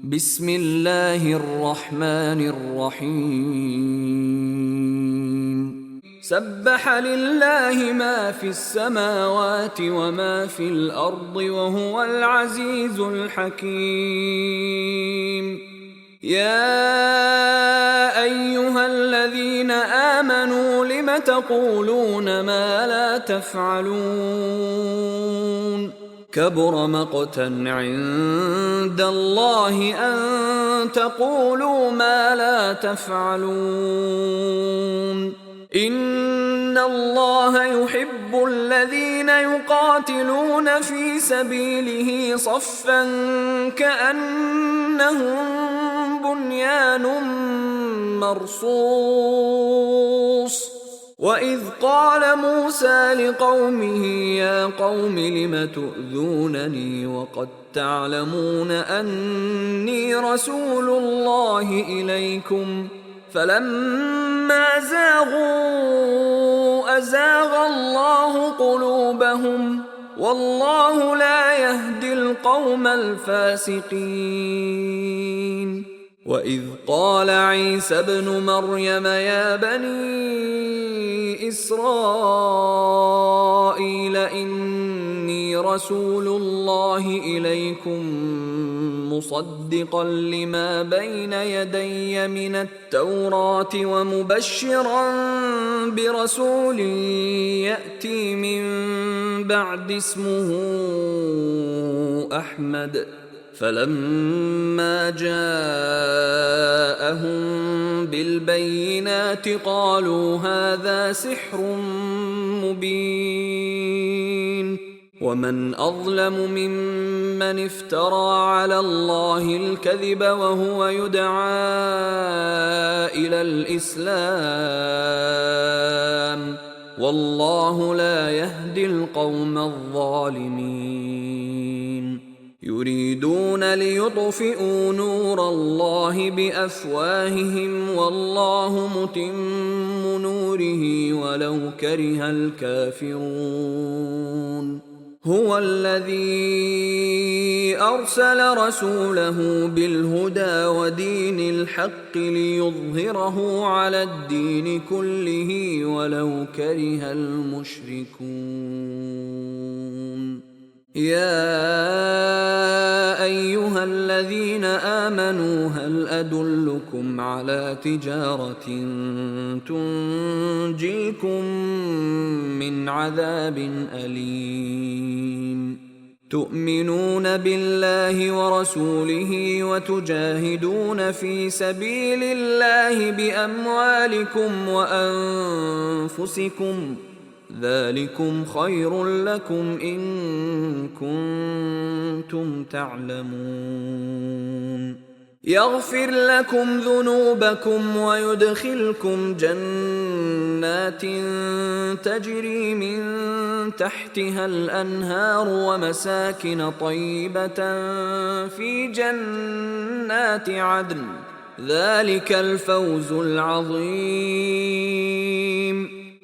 بسم الله الرحمن الرحيم سبح لله ما في السماوات وما في الأرض وهو العزيز الحكيم يا أيها الذين آمنوا لم تقولون ما لا تفعلون كبر مقتا عند الله أن تقولوا ما لا تفعلون إن الله يحب الذين يقاتلون في سبيله صفا كأنهم بنيان مرصوص وإذ قال موسى لقومه يا قوم لم تؤذونني وقد تعلمون أني رسول الله إليكم فلما زاغوا أزاغ الله قلوبهم والله لا يهدي القوم الفاسقين وإذ قال عيسى ابن مريم يا بني إسرائيل إني رسول الله إليكم مصدقا لما بين يدي من التوراة ومبشرا برسول يأتي من بعد اسمه أحمد فلما جاءهم بالبينات قالوا هذا سحر مبين ومن أظلم ممن افترى على الله الكذب وهو يدعى إلى الإسلام والله لا يهدي القوم الظالمين يريدون ليطفئوا نور الله بأفواههم والله متم نوره ولو كره الكافرون هو الذي أرسل رسوله بالهدى ودين الحق ليظهره على الدين كله ولو كره المشركون يا أيها الذين آمنوا هل أدلكم على تجارة تنجيكم من عذاب أليم تؤمنون بالله ورسوله وتجاهدون في سبيل الله بأموالكم وأنفسكم ذلكم خير لكم إن كنتم تعلمون يغفر لكم ذنوبكم ويدخلكم جنات تجري من تحتها الأنهار ومساكن طيبة في جنات عدن ذلك الفوز العظيم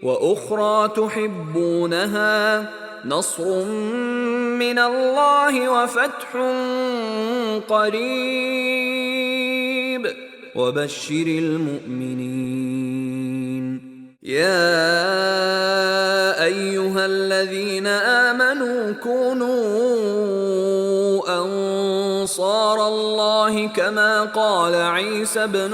وأخرى تحبونها نصر من الله وفتح قريب وبشر المؤمنين يا أيها الذين آمنوا كونوا أنصار الله كما قال عيسى ابن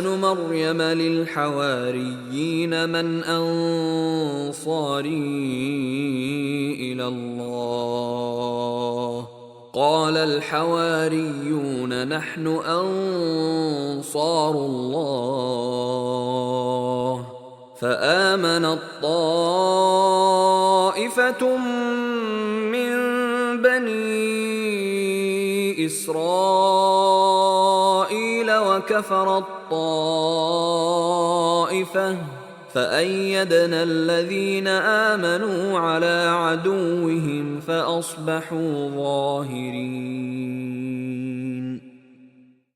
مريم للحواريين من أنصاري إلى الله قال الحواريون نحن أنصار الله فآمنت طائفة من بني إسرائيل وكفرت طائفة فأيدنا الذين آمنوا على عدوهم فأصبحوا ظاهرين